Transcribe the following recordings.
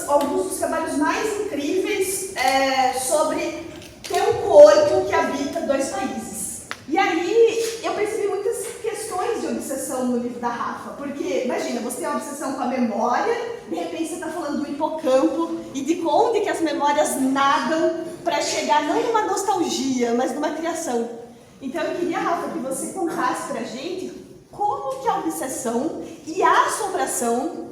alguns dos trabalhos mais incríveis sobre ter um corpo que habita dois países. E aí eu percebi muitas questões de obsessão no livro da Rafa, porque imagina, você tem uma obsessão com a memória, de repente você está falando do hipocampo e de onde que as memórias nadam para chegar não numa nostalgia, mas numa criação. Então eu queria, Rafa, que você contasse pra gente como que a obsessão e a assombração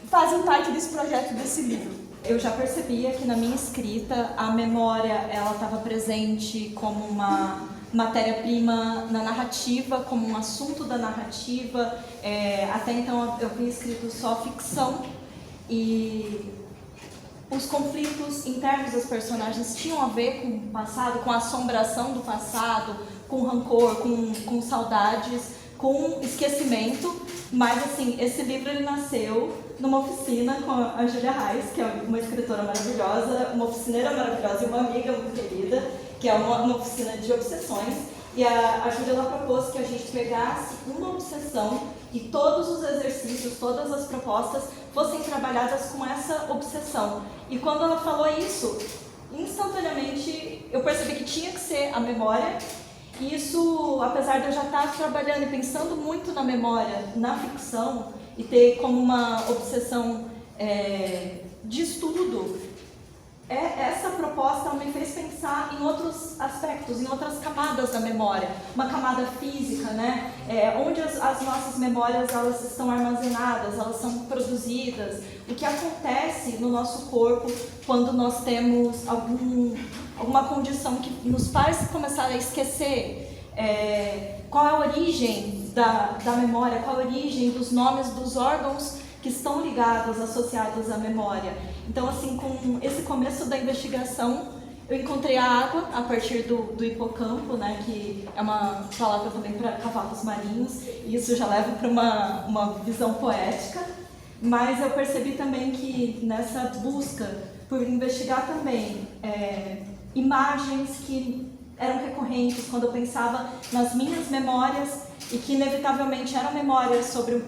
fazem parte desse projeto, desse livro. Eu já percebia que na minha escrita a memória ela estava presente como uma matéria-prima na narrativa, como um assunto da narrativa. Até então eu tinha escrito só ficção e os conflitos internos dos personagens tinham a ver com o passado, com a assombração do passado, com rancor, com saudades, com esquecimento. Mas assim, esse livro ele nasceu numa oficina com a Júlia Reis, que é uma escritora maravilhosa, uma oficineira maravilhosa e uma amiga muito querida, que é uma oficina de obsessões. E a Júlia ela propôs que a gente pegasse uma obsessão e todos os exercícios, todas as propostas fossem trabalhadas com essa obsessão. E quando ela falou isso, instantaneamente eu percebi que tinha que ser a memória. E isso, apesar de eu já estar trabalhando e pensando muito na memória, na ficção, e ter como uma obsessão de estudo, essa proposta me fez pensar em outros aspectos, em outras camadas da memória. Uma camada física, né? Onde as nossas memórias elas estão armazenadas, elas são produzidas. O que acontece no nosso corpo quando nós temos alguma condição que nos faz começar a esquecer. Qual é a origem da memória, qual a origem dos nomes dos órgãos que estão ligados, associados à memória. Então, assim, com esse começo da investigação, eu encontrei a água a partir do hipocampo, né, que é uma palavra também para cavalos marinhos, e isso já leva para uma visão poética, mas eu percebi também que nessa busca por investigar também imagens que eram recorrentes quando eu pensava nas minhas memórias e que inevitavelmente eram memórias sobre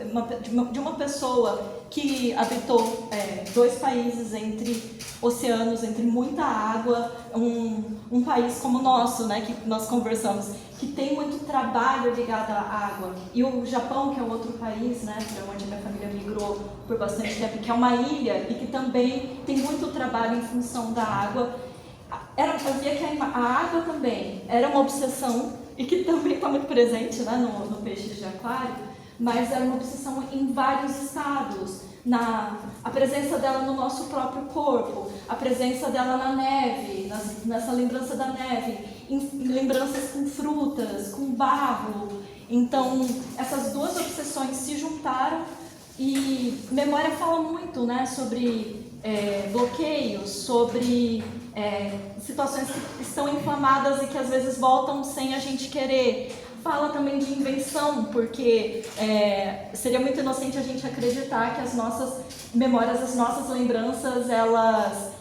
de uma pessoa que habitou dois países entre oceanos, entre muita água, um país como o nosso, né, que nós conversamos, que tem muito trabalho ligado à água. E o Japão, que é um outro país, né, para onde minha família migrou por bastante tempo, que é uma ilha e que também tem muito trabalho em função da água. Eu via que a água também era uma obsessão e que também está muito presente, né, no peixe de aquário, mas era uma obsessão em vários estados. A presença dela no nosso próprio corpo, a presença dela na neve, nessa lembrança da neve, em lembranças com frutas, com barro. Então, essas duas obsessões se juntaram e memória fala muito, né, sobre bloqueios, sobre situações que estão inflamadas e que às vezes voltam sem a gente querer. Fala também de invenção, porque seria muito inocente a gente acreditar que as nossas memórias, as nossas lembranças, elas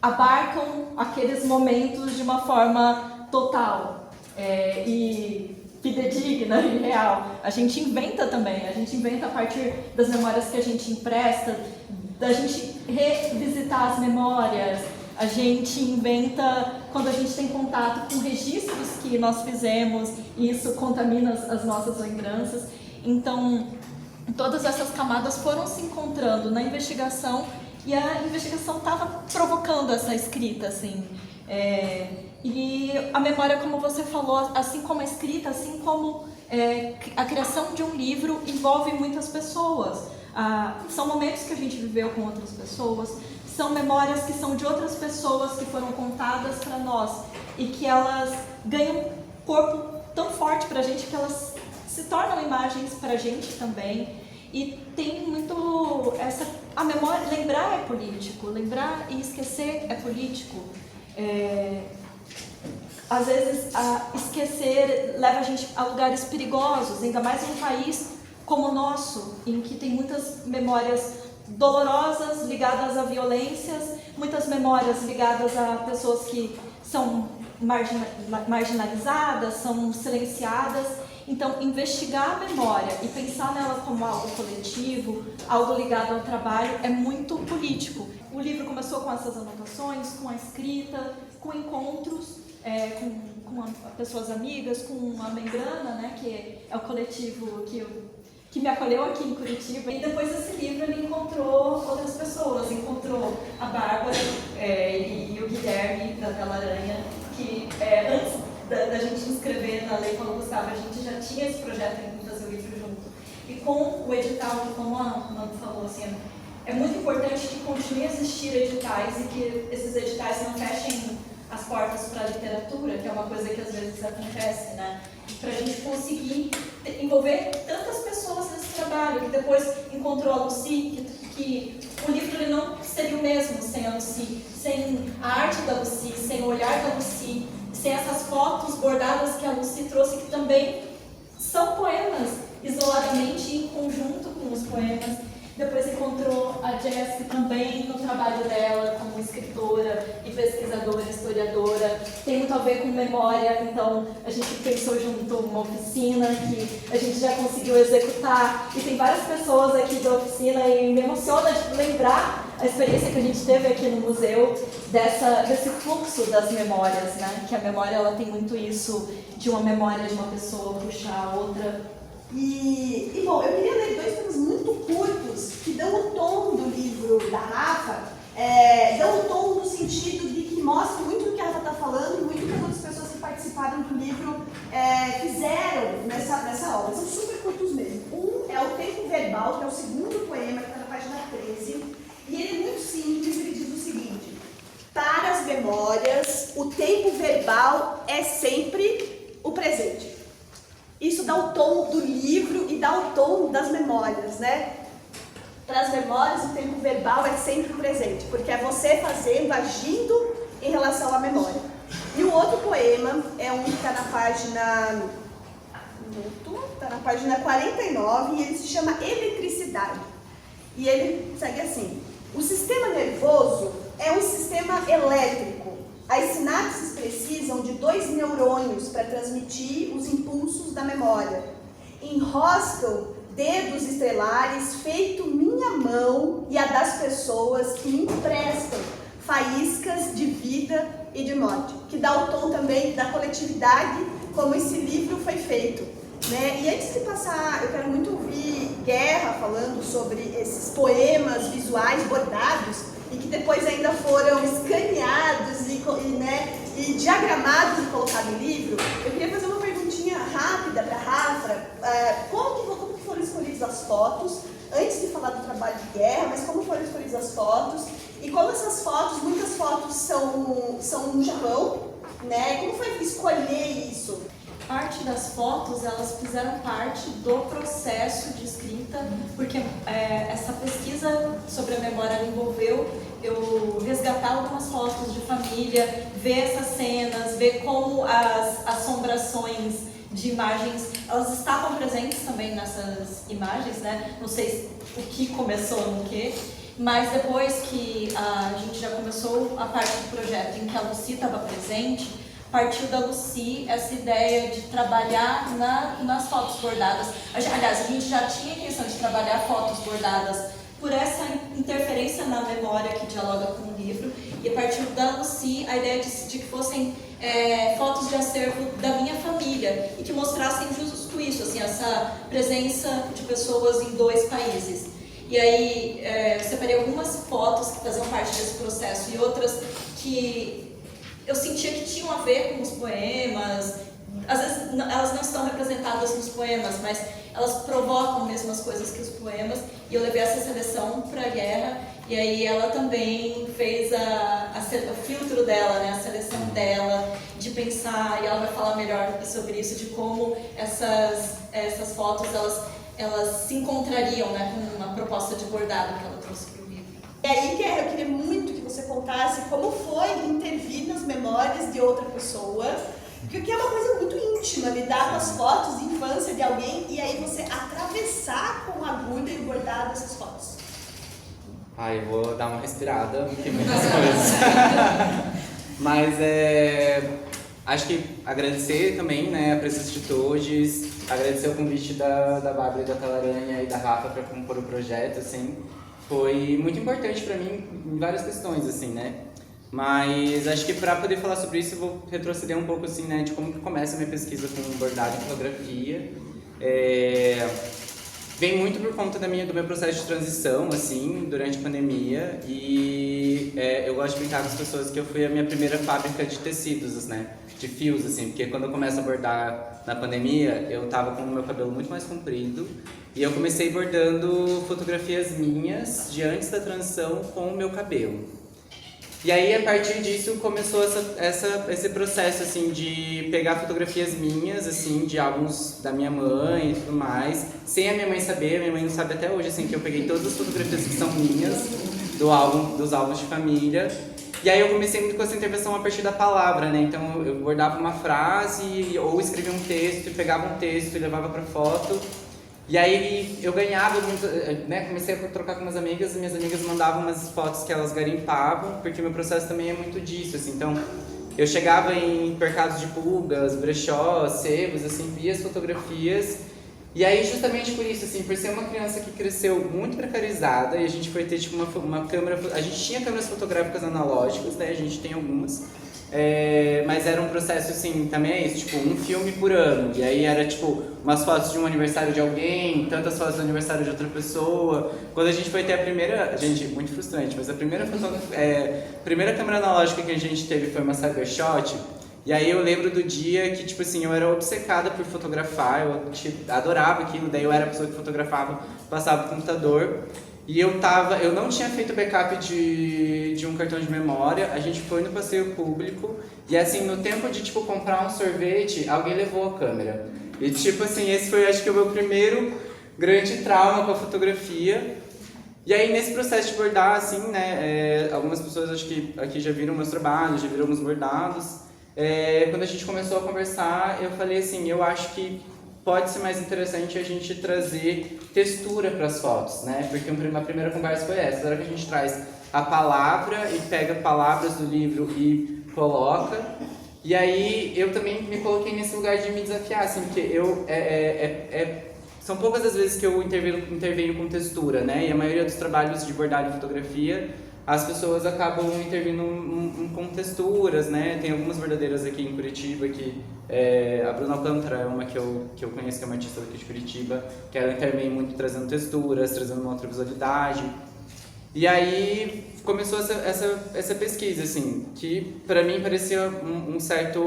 abarcam aqueles momentos de uma forma total e fidedigna e real. A gente inventa também, a gente inventa a partir das memórias que a gente empresta, da gente revisitar as memórias. A gente inventa quando a gente tem contato com registros que nós fizemos e isso contamina as nossas lembranças. Então, todas essas camadas foram se encontrando na investigação e a investigação estava provocando essa escrita, assim. E a memória, como você falou, assim como a escrita, assim como a criação de um livro envolve muitas pessoas. São momentos que a gente viveu com outras pessoas, são memórias que são de outras pessoas que foram contadas para nós e que elas ganham um corpo tão forte para a gente que elas se tornam imagens para a gente também. E tem muito a memória, lembrar é político, lembrar e esquecer é político. Às vezes esquecer leva a gente a lugares perigosos, ainda mais em um país como o nosso, em que tem muitas memórias dolorosas ligadas a violências, muitas memórias ligadas a pessoas que são marginalizadas, são silenciadas. Então, investigar a memória e pensar nela como algo coletivo, algo ligado ao trabalho, é muito político. começou com essas anotações, com a escrita, com encontros com pessoas amigas, com a Membrana, né, que é o coletivo que me acolheu aqui em Curitiba. E depois desse livro ele encontrou outras pessoas, encontrou a Bárbara e o Guilherme da Talaranha, que antes da gente inscrever na Lei Paulo Gustavo, a gente já tinha esse projeto de fazer o livro junto. E com o edital, como a Manu falou, assim, é muito importante que continue a existir editais e que esses editais não fechem as portas para a literatura, que é uma coisa que às vezes acontece, né? Para a gente conseguir envolver tantas pessoas nesse trabalho, que depois encontrou a Lucy, que o livro ele não seria o mesmo sem a Lucy, sem a arte da Lucy, sem o olhar da Lucy, sem essas fotos bordadas que a Lucy trouxe, que também são poemas, isoladamente em conjunto com os poemas. Depois encontrou a Jéssica também no trabalho dela como escritora e pesquisadora, historiadora. Tem muito a ver com memória, então a gente pensou junto uma oficina que a gente já conseguiu executar. E tem várias pessoas aqui da oficina e me emociona de lembrar a experiência que a gente teve aqui no museu desse fluxo das memórias, né? Que a memória ela tem muito isso de uma memória de uma pessoa puxar a outra. E bom, eu queria ler 2 poemas muito curtos que dão o tom do livro da Rafa, dão o tom no sentido de que mostram muito do que a Rafa está falando e muito do que as outras pessoas que participaram do livro fizeram nessa obra. São super curtos mesmo. Um é o Tempo Verbal, que é o segundo poema, que está na página 13, e ele é muito simples, ele diz o seguinte: para as memórias, o tempo verbal é sempre o presente. Isso dá o tom do livro e dá o tom das memórias, né? Para as memórias, o tempo verbal é sempre presente, porque é você fazendo, agindo em relação à memória. E o outro poema é um que está na página 49 e ele se chama Eletricidade. E ele segue assim: o sistema nervoso é um sistema elétrico. As sinapses precisam de 2 neurônios para transmitir os impulsos da memória. Enroscam dedos estelares feito minha mão e a das pessoas que me emprestam faíscas de vida e de morte, que dá o tom também da coletividade, como esse livro foi feito, né? E antes de passar, eu quero muito ouvir Guerra falando sobre esses poemas visuais bordados e que depois ainda foram escaneados e diagramados e colocados no livro. Eu queria fazer uma perguntinha rápida para a Rafa. Como que foram escolhidas as fotos? Antes de falar do trabalho de Guerra, mas como foram escolhidas as fotos? E como essas fotos, muitas fotos são no Japão, né? Como foi escolher isso? Parte das fotos, elas fizeram parte do processo de escrita, porque essa pesquisa sobre a memória envolveu eu resgatar algumas fotos de família, ver essas cenas, ver como as assombrações de imagens, elas estavam presentes também nessas imagens, né? Não sei o que começou no quê, mas depois que a gente já começou a parte do projeto em que a Lucy estava presente, partiu da Lucy essa ideia de trabalhar nas fotos bordadas. Aliás, a gente já tinha a intenção de trabalhar fotos bordadas por essa interferência na memória que dialoga com o livro, e partiu da Lucy a ideia de que fossem fotos de acervo da minha família e que mostrassem justo isso, assim, essa presença de pessoas em 2 países. E aí eu separei algumas fotos que faziam parte desse processo e outras que eu sentia que tinham a ver com os poemas. Às vezes elas não estão representadas nos poemas, mas elas provocam mesmo as coisas que os poemas. E eu levei essa seleção para a Guerra, e aí ela também fez o filtro dela, né, a seleção dela, de pensar, e ela vai falar melhor sobre isso, de como essas fotos elas se encontrariam, né, com uma proposta de bordado que ela trouxe para o livro. E aí, Guerra, eu queria muito que você contasse como foi intervir nas memórias de outra pessoa, porque é uma coisa muito íntima, lidar com as fotos de infância de alguém e aí você atravessar com a agulha e o bordado essas fotos. Eu vou dar uma respirada, porque muitas coisas. Mas acho que agradecer também, né, a presença de todos, agradecer o convite da Bárbara e da Talaranha e da Rafa para compor o projeto, assim. foi muito importante para mim em várias questões, assim, né? Mas acho que para poder falar sobre isso, eu vou retroceder um pouco, assim, né, de como que começa a minha pesquisa com bordado e fotografia. Vem muito por conta do meu processo de transição, assim, durante a pandemia. E eu gosto de brincar com as pessoas que eu fui a minha primeira fábrica de tecidos, né? De fios, assim. Porque quando eu começo a bordar na pandemia, eu tava com o meu cabelo muito mais comprido. E eu comecei bordando fotografias minhas de antes da transição com o meu cabelo. E aí, a partir disso, começou esse processo, assim, de pegar fotografias minhas, assim, de álbuns da minha mãe e tudo mais, sem a minha mãe saber. Minha mãe não sabe até hoje, assim, que eu peguei todas as fotografias que são minhas, dos álbuns de família. E aí eu comecei muito com essa intervenção a partir da palavra, né? Então, eu bordava uma frase, ou escrevia um texto, e pegava um texto e levava pra foto. E aí eu ganhava muito, né, comecei a trocar com umas amigas, e minhas amigas mandavam umas fotos que elas garimpavam, porque o meu processo também é muito disso, assim. Então, eu chegava em mercados de pulgas, brechós, sebos, assim, via as fotografias. E aí, justamente por isso, assim, por ser uma criança que cresceu muito precarizada, e a gente foi ter, tipo, uma câmera... A gente tinha câmeras fotográficas analógicas, né, a gente tem algumas. Mas era um processo, assim, também é isso, tipo, um filme por ano. E aí era, tipo, umas fotos de um aniversário de alguém, tantas fotos do aniversário de outra pessoa. Quando a gente foi ter a primeira... Gente, muito frustrante, mas a primeira câmera analógica que a gente teve foi uma Cybershot. E aí eu lembro do dia que, tipo assim, eu era obcecada por fotografar, eu adorava aquilo, daí eu era a pessoa que fotografava, passava pro computador. E eu não tinha feito backup de um cartão de memória, a gente foi no passeio público, e assim, no tempo de, tipo, comprar um sorvete, alguém levou a câmera. E, tipo assim, esse foi, acho que, o meu primeiro grande trauma com a fotografia. E aí, nesse processo de bordar, assim, né, algumas pessoas, acho que aqui já viram meus trabalhos, já viram alguns bordados. Quando a gente começou a conversar, eu falei assim, eu acho que pode ser mais interessante a gente trazer textura para as fotos, né? Porque uma primeira conversa foi essa, será que a gente traz a palavra e pega palavras do livro e coloca? E aí eu também me coloquei nesse lugar de me desafiar, assim, porque são poucas as vezes que eu intervenho com textura, né? E a maioria dos trabalhos de bordado e fotografia, as pessoas acabam intervindo com texturas, né? Tem algumas bordadeiras aqui em Curitiba que... a Bruna Alcântara é uma que eu conheço, que é uma artista daqui de Curitiba, que ela intervém muito trazendo texturas, trazendo uma outra visualidade. E aí começou essa pesquisa, assim, que para mim parecia um certo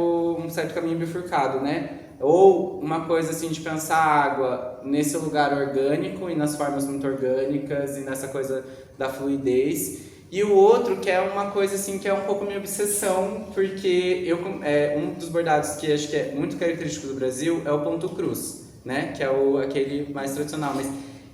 caminho bifurcado, né? Ou uma coisa assim de pensar a água nesse lugar orgânico e nas formas muito orgânicas e nessa coisa da fluidez. E o outro que é uma coisa assim que é um pouco minha obsessão, porque um dos bordados que acho que é muito característico do Brasil é o ponto cruz, né? Que é aquele mais tradicional, mas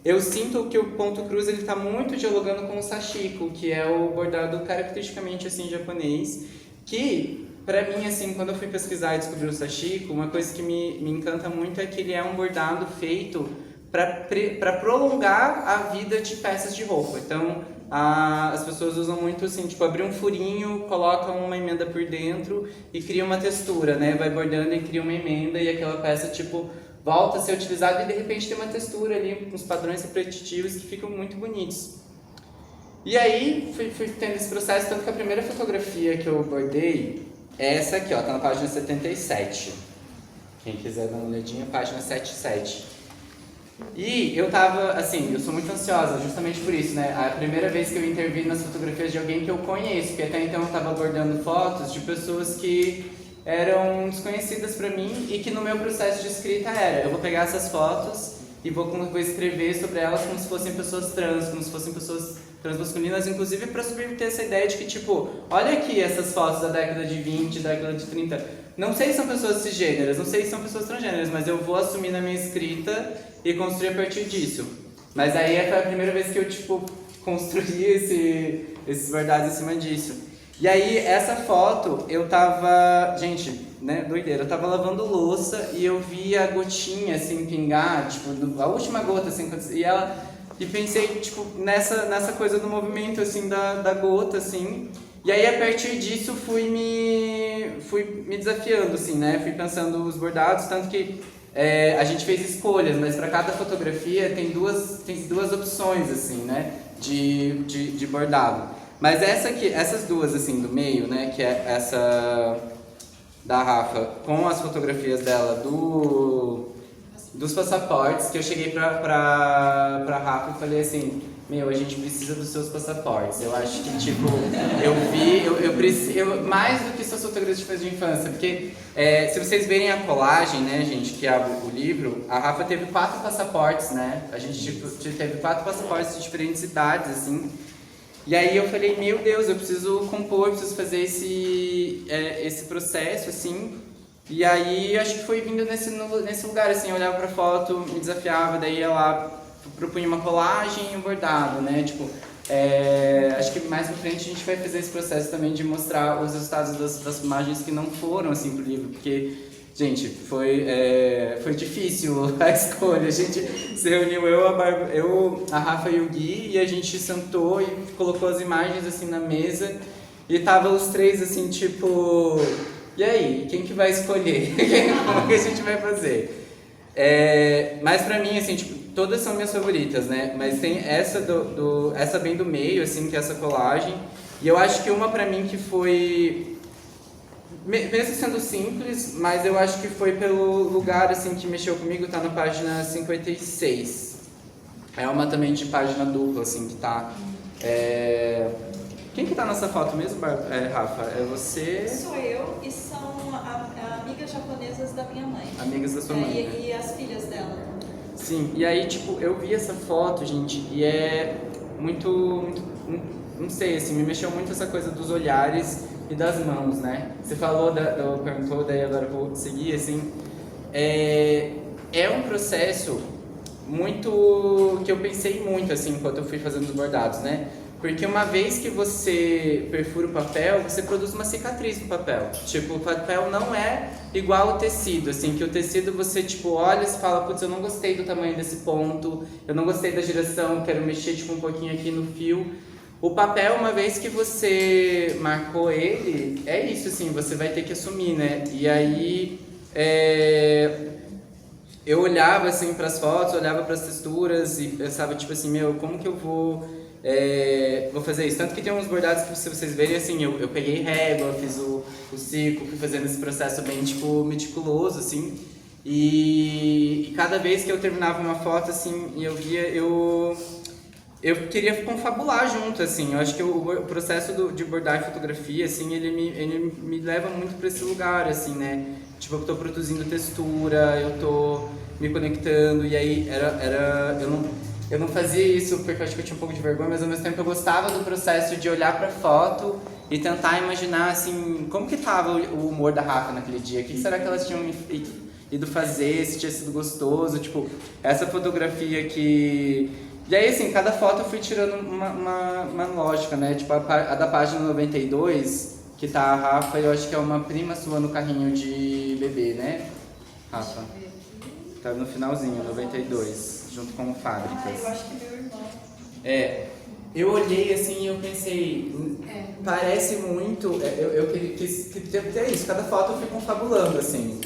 eu sinto que o ponto cruz ele está muito dialogando com o sashiko, que é o bordado caracteristicamente assim japonês, que para mim assim, quando eu fui pesquisar e descobrir o sashiko, uma coisa que me encanta muito é que ele é um bordado feito para prolongar a vida de peças de roupa. Então, as pessoas usam muito assim, tipo, abrir um furinho, colocam uma emenda por dentro e cria uma textura, né? Vai bordando e cria uma emenda e aquela peça, tipo, volta a ser utilizada e de repente tem uma textura ali, uns padrões repetitivos que ficam muito bonitos. E aí, fui tendo esse processo, tanto que a primeira fotografia que eu bordei é essa aqui, ó, tá na página 77. Quem quiser dar uma olhadinha, página 77. E eu tava, assim, eu sou muito ansiosa justamente por isso, né? A primeira vez que eu intervi nas fotografias de alguém que eu conheço, porque até então eu tava abordando fotos de pessoas que eram desconhecidas pra mim e que no meu processo de escrita eu vou pegar essas fotos e vou escrever sobre elas como se fossem pessoas trans, como se fossem pessoas transmasculinas, inclusive para subverter essa ideia de que, tipo, olha aqui essas fotos da década de 20, da década de 30, não sei se são pessoas cisgêneras, não sei se são pessoas transgêneras, mas eu vou assumir na minha escrita e construir a partir disso. Mas aí foi a primeira vez que eu, tipo, construí esses bordados em cima disso. E aí, essa foto, eu tava, gente, né, doideira, eu tava lavando louça e eu vi a gotinha, assim, pingar, tipo, a última gota, assim, e pensei, tipo, nessa coisa do movimento, assim, da gota, assim. E aí, a partir disso, fui me desafiando, assim, né, fui pensando os bordados, tanto que a gente fez escolhas, mas para cada fotografia tem duas opções, assim, né? de bordado. Mas essas duas, assim, do meio, né, que é essa da Rafa, com as fotografias dela dos passaportes, que eu cheguei pra Rafa e falei assim, meu, a gente precisa dos seus passaportes. Eu acho que, tipo, eu preciso, mais do que suas fotografias de infância, porque se vocês verem a colagem, né, gente, que abre o livro, a Rafa teve 4 passaportes, né, a gente tipo, teve 4 passaportes de diferentes idades, assim. E aí eu falei, meu Deus, eu preciso compor, preciso fazer esse processo, assim. E aí acho que foi vindo nesse lugar, assim, eu olhava pra foto, me desafiava, daí ia lá, propunha uma colagem e um bordado, né? Tipo, acho que mais pra frente a gente vai fazer esse processo também de mostrar os resultados das imagens que não foram, assim, pro livro, porque, gente, foi difícil a escolha. A gente se reuniu, a Rafa e o Gui, e a gente sentou e colocou as imagens, assim, na mesa, e tava os 3, assim, tipo... E aí, quem que vai escolher? Como que a gente vai fazer? Mas pra mim, assim, tipo, todas são minhas favoritas, né? Mas tem essa essa bem do meio, assim, que é essa colagem. E eu acho que uma pra mim que foi... Mesmo sendo simples, mas eu acho que foi pelo lugar, assim, que mexeu comigo, tá na página 56. É uma também de página dupla, assim, que tá... Quem que tá nessa foto mesmo, Rafa? É você? Sou eu e são amigas japonesas da minha mãe. Amigas da sua mãe, né? E as filhas dela. Sim, e aí, tipo, eu vi essa foto, gente, e é muito, não sei, assim, me mexeu muito essa coisa dos olhares e das mãos, né? Você falou, perguntou, daí agora eu vou seguir, assim, é um processo muito, que eu pensei muito, assim, enquanto eu fui fazendo os bordados, né? Porque uma vez que você perfura o papel, você produz uma cicatriz no papel. Tipo, o papel não é igual ao tecido, assim, que o tecido você, tipo, olha e fala, putz, eu não gostei do tamanho desse ponto, eu não gostei da giração, quero mexer, tipo, um pouquinho aqui no fio. O papel, uma vez que você marcou ele, é isso, assim, você vai ter que assumir, né? E aí, eu olhava, assim, para as fotos, olhava para as texturas e pensava, tipo assim, meu, como que eu vou fazer isso? Tanto que tem uns bordados que, se vocês verem, assim, eu peguei régua, fiz o círculo, fui fazendo esse processo bem, tipo, meticuloso, assim. E cada vez que eu terminava uma foto, assim, e eu via, eu queria confabular junto, assim. Eu acho que o processo de bordar e fotografia, assim, ele me leva muito para esse lugar, assim, né? Tipo, eu tô produzindo textura, eu tô me conectando, e aí eu não fazia isso porque eu acho que eu tinha um pouco de vergonha, mas ao mesmo tempo eu gostava do processo de olhar pra foto e tentar imaginar, assim, como que tava o humor da Rafa naquele dia, o que será que elas tinham ido fazer, se tinha sido gostoso, tipo, essa fotografia que... E aí, assim, cada foto eu fui tirando uma lógica, né, tipo, a da página 92, que tá a Rafa, eu acho que é uma prima sua no carrinho de bebê, né, Rafa? Tá no finalzinho, 92, junto com o Fábricas. Eu acho que meu irmão. Eu olhei assim e eu pensei, parece muito, eu quis ter isso, cada foto eu fui confabulando, assim.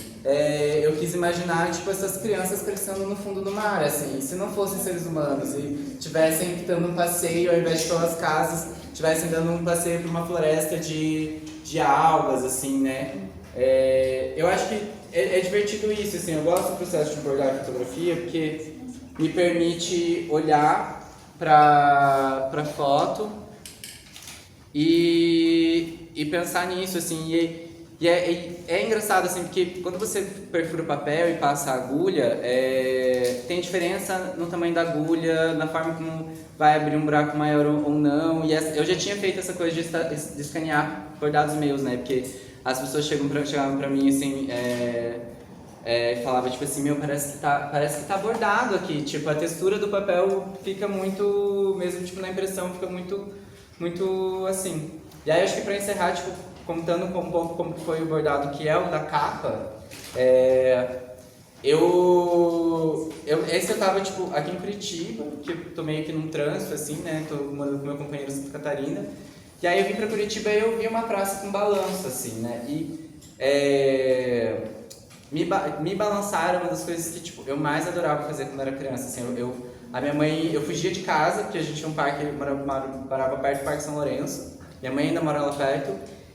Eu quis imaginar, tipo, essas crianças crescendo no fundo do mar, assim, se não fossem seres humanos e tivessem dando um passeio, ao invés de pelas casas, tivessem dando um passeio por uma floresta de algas, assim, né? Eu acho que é divertido isso, assim, eu gosto do processo de bordar e fotografia porque me permite olhar pra foto e pensar nisso, assim, e é engraçado, assim, porque quando você perfura o papel e passa a agulha, tem diferença no tamanho da agulha, na forma como vai abrir um buraco maior ou não, e eu já tinha feito essa coisa de escanear bordados meus, né, porque as pessoas chegavam pra mim, assim, falava, tipo assim, meu, parece que tá bordado aqui, tipo, a textura do papel fica muito, mesmo, tipo, na impressão, fica muito, muito, assim. E aí, acho que pra encerrar, tipo, contando um pouco como foi o bordado, que é o da capa, esse eu tava, tipo, aqui em Curitiba, que eu tô meio que num trânsito, assim, né, tô morando com meu companheiro em Santa Catarina, e aí eu vim pra Curitiba e eu vi uma praça com balanço, assim, né, e me balançar era uma das coisas que, tipo, eu mais adorava fazer quando era criança, assim, eu A minha mãe, eu fugia de casa, porque a gente tinha um parque, morava perto do Parque São Lourenço. Minha mãe ainda mora lá perto.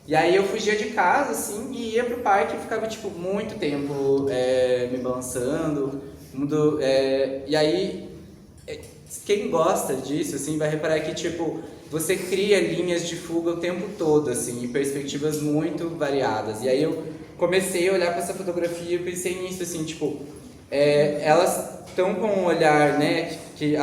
E aí eu fugia de casa, assim, e ia pro parque e ficava, tipo, muito tempo me balançando. E aí, quem gosta disso, assim, vai reparar que, tipo, você cria linhas de fuga o tempo todo, assim, e perspectivas muito variadas. E aí eu comecei a olhar para essa fotografia e pensei nisso, assim, tipo, elas estão com um olhar, né, que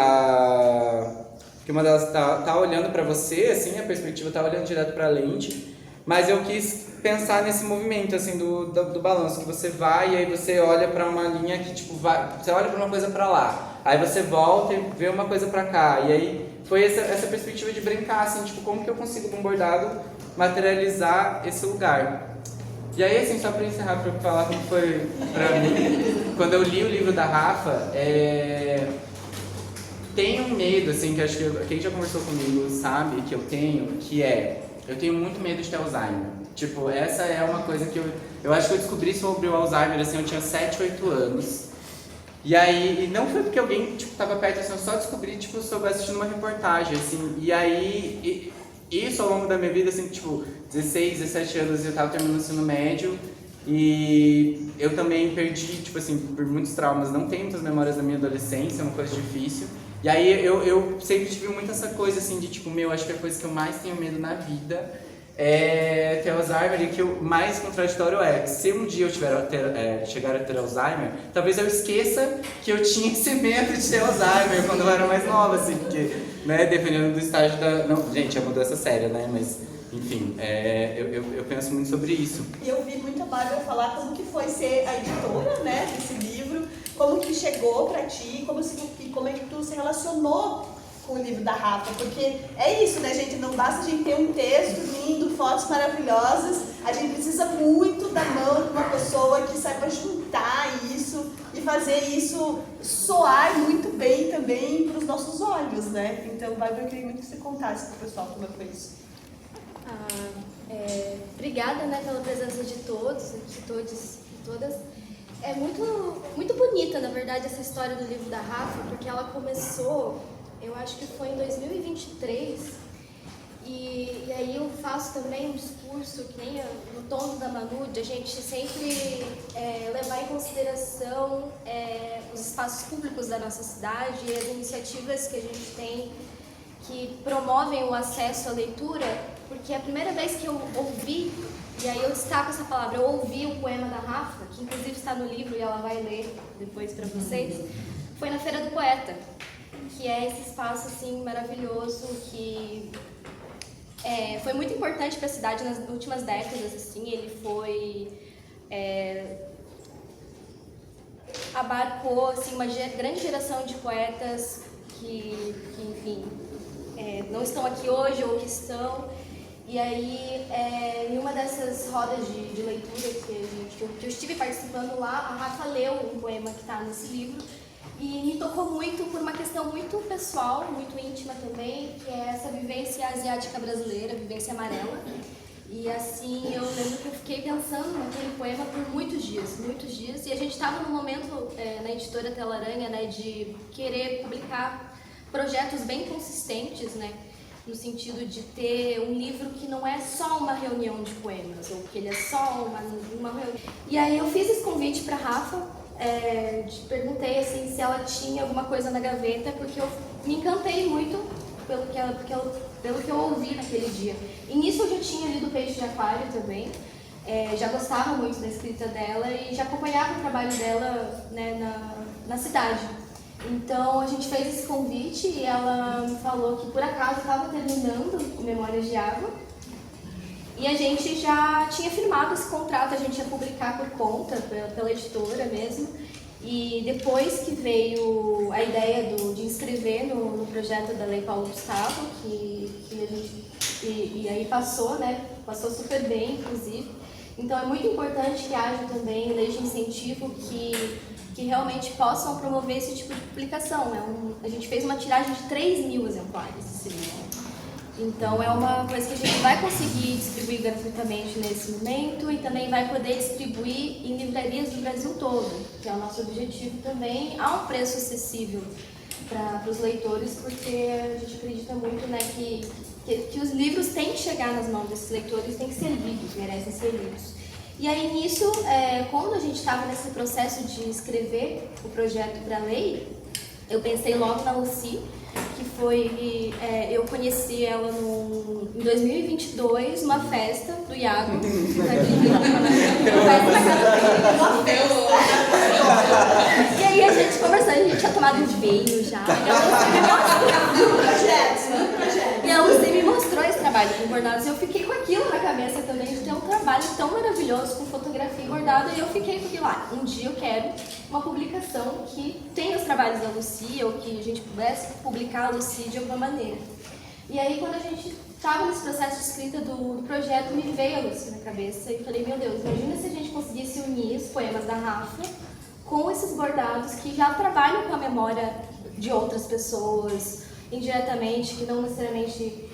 uma delas tá olhando para você, assim, a perspectiva tá olhando direto para a lente, mas eu quis pensar nesse movimento, assim, do balanço, que você vai e aí você olha para uma linha que, tipo, você olha para uma coisa para lá, aí você volta e vê uma coisa para cá, e aí foi essa perspectiva de brincar, assim, tipo, como que eu consigo, com bordado, materializar esse lugar. E aí, assim, só para encerrar, para falar como foi para mim, quando eu li o livro da Rafa, tem um medo, assim, que acho que quem já conversou comigo sabe que eu tenho muito medo de ter Alzheimer. Tipo, essa é uma coisa que eu acho que eu descobri sobre o Alzheimer, assim, eu tinha 7, 8 anos. E aí, e não foi porque alguém, tipo, tava perto, assim, eu só descobri, tipo, sobre assistindo uma reportagem, assim, e aí, isso ao longo da minha vida, assim, tipo, 16, 17 anos eu tava terminando o ensino médio, e eu também perdi, tipo assim, por muitos traumas, não tenho muitas memórias da minha adolescência, é uma coisa difícil. E aí eu sempre tive muito essa coisa, assim, de tipo, acho que a coisa que eu mais tenho medo na vida é ter Alzheimer, e que o mais contraditório é que se um dia eu chegar a ter Alzheimer, talvez eu esqueça que eu tinha esse medo de ter Alzheimer quando eu era mais nova, assim, porque, né, dependendo do estágio da... Não, gente, é uma mudança séria, né, mas, enfim, eu penso muito sobre isso. E eu vi muito a Bárbara falar como que foi ser a editora, né, desse livro, como que chegou pra ti, como é que tu se relacionou com o livro da Rafa, porque é isso, né, gente? Não basta a gente ter um texto lindo, fotos maravilhosas, a gente precisa muito da mão de uma pessoa que saiba juntar isso e fazer isso soar muito bem também para os nossos olhos, né? Então, Bárbara, eu queria muito que você contasse para o pessoal como foi isso. Obrigada, né, pela presença de todos, de todos e todas. É muito, muito bonita, na verdade, essa história do livro da Rafa, porque ela começou... Eu acho que foi em 2023, e aí eu faço também um discurso, que nem no tom da Manu, de a gente sempre levar em consideração os espaços públicos da nossa cidade e as iniciativas que a gente tem que promovem o acesso à leitura, porque a primeira vez que eu ouvi, e aí eu destaco essa palavra, eu ouvi o poema da Rafa, que inclusive está no livro e ela vai ler depois para vocês, foi na Feira do Poeta. Que é esse espaço assim maravilhoso que foi muito importante para a cidade nas últimas décadas, assim. Ele foi abarcou assim uma grande geração de poetas que enfim não estão aqui hoje ou que estão. E aí, em uma dessas rodas de leitura que eu estive participando lá, a Rafa leu um poema que está nesse livro. E me tocou muito por uma questão muito pessoal, muito íntima também, que é essa vivência asiática brasileira, vivência amarela. E assim, eu lembro que eu fiquei pensando naquele poema por muitos dias. E a gente estava num momento na editora Tela Aranha, né, de querer publicar projetos bem consistentes, né, no sentido de ter um livro que não é só uma reunião de poemas, ou que ele é só uma reunião. E aí eu fiz esse convite para Rafa. Perguntei assim, se ela tinha alguma coisa na gaveta, porque eu me encantei muito pelo que eu ouvi naquele dia. E nisso eu já tinha lido Peixe de Aquário também, já gostava muito da escrita dela e já acompanhava o trabalho dela, né, na cidade. Então a gente fez esse convite e ela me falou que por acaso estava terminando o Memórias de Água. E a gente já tinha firmado esse contrato, a gente ia publicar por conta, pela editora mesmo. E depois que veio a ideia de inscrever no projeto da Lei Paulo Gustavo, que a gente... E aí passou, né? Passou super bem, inclusive. Então é muito importante que haja também leis de incentivo que realmente possam promover esse tipo de publicação. A gente fez uma tiragem de 3.000 exemplares desse livro. Então é uma coisa que a gente vai conseguir distribuir gratuitamente nesse momento e também vai poder distribuir em livrarias do Brasil todo, que é o nosso objetivo também, a um preço acessível para os leitores, porque a gente acredita muito, né, que os livros têm que chegar nas mãos desses leitores, têm que ser lidos, merecem ser lidos. E aí nisso, quando a gente estava nesse processo de escrever o projeto para a lei, eu pensei logo na Lucy, que foi, eu conheci ela em 2022, numa festa do Iago, uma festa na casa dele. E aí a gente conversando, a gente tinha tomado vinho já, e a Lucy me mostrou esse trabalho com bordados, e eu fiquei com aquilo na cabeça também, de ter um trabalho tão maravilhoso com fotografia e bordado, e eu fiquei com aquilo lá, um dia eu quero uma publicação que tenha os trabalhos da Lucy, ou que a gente pudesse publicar a Lucy de alguma maneira. E aí quando a gente estava nesse processo de escrita do projeto, me veio a Lucy na cabeça, e falei, meu Deus, imagina se a gente conseguisse unir os poemas da Rafa com esses bordados que já trabalham com a memória de outras pessoas, indiretamente, que não necessariamente,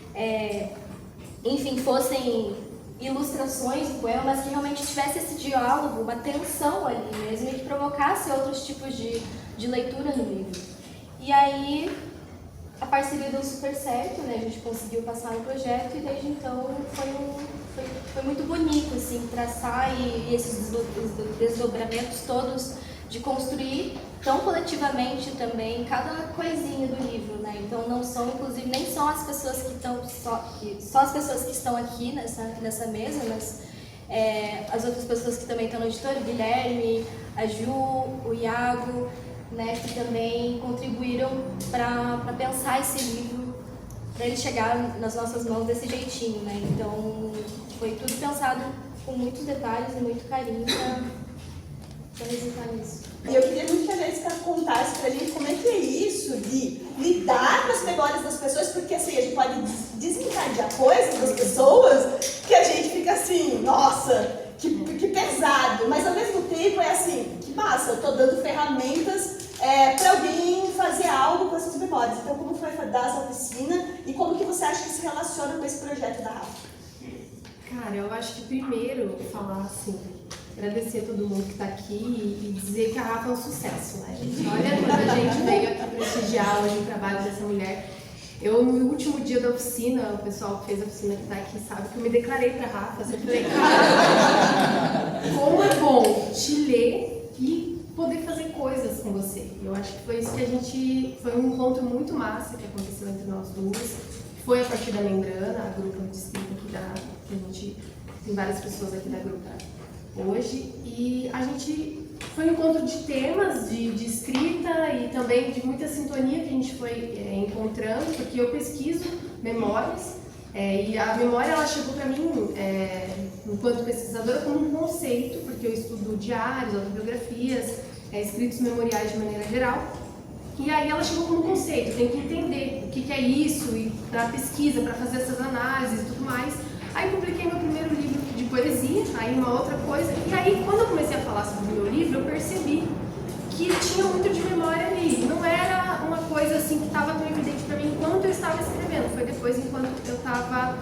enfim, fossem ilustrações do poema, mas que realmente tivesse esse diálogo, uma tensão ali mesmo, e que provocasse outros tipos de leitura no livro. E aí, a parceria deu super certo, né? A gente conseguiu passar no projeto, e desde então foi muito bonito, assim, traçar e esses desdobramentos todos de construir tão coletivamente também cada coisinha do livro, né? Então não são, inclusive, nem só as pessoas que estão só as pessoas que estão aqui nessa mesa, mas as outras pessoas que também estão no editor, o Guilherme, a Ju, o Iago, né, que também contribuíram para pensar esse livro, para ele chegar nas nossas mãos desse jeitinho, né? Então foi tudo pensado com muitos detalhes e muito carinho para resultar nisso. E eu queria muito que a Jéssica contasse pra gente como é que é isso de lidar com as memórias das pessoas, porque assim, a gente pode desencadear coisas das pessoas que a gente fica assim, nossa, que pesado, mas ao mesmo tempo é assim, que massa, eu tô dando ferramentas para alguém fazer algo com essas memórias. Então, como foi dar essa oficina e como que você acha que se relaciona com esse projeto da Rafa? Cara, eu acho que primeiro falar assim, agradecer a todo mundo que está aqui e dizer que a Rafa é um sucesso, né, gente? Olha quando a gente veio aqui prestigiar hoje o trabalho dessa mulher. Eu, no último dia da oficina, o pessoal que fez a oficina que está aqui sabe que eu me declarei para a Rafa. Eu falei, cara, como é bom te ler e poder fazer coisas com você. Eu acho que foi isso que a gente... Foi um encontro muito massa que aconteceu entre nós duas. Foi a partir da Membrana, a grupo de escrita que a gente... Tem várias pessoas aqui da grupo hoje. E a gente... Foi um encontro de temas, de escrita e também de muita sintonia que a gente foi encontrando, porque eu pesquiso memórias e a memória ela chegou para mim, enquanto pesquisadora, como um conceito, porque eu estudo diários, autobiografias, escritos memoriais de maneira geral, e aí ela chegou como conceito, tem que entender o que é isso, e para pesquisa, para fazer essas análises e tudo mais. Aí publiquei meu primeiro livro de poesia, aí uma outra coisa, e aí quando eu comecei a falar sobre o meu livro, eu percebi que tinha muito de memória ali, não era uma coisa assim que estava tão evidente para mim enquanto eu estava escrevendo, foi depois enquanto eu estava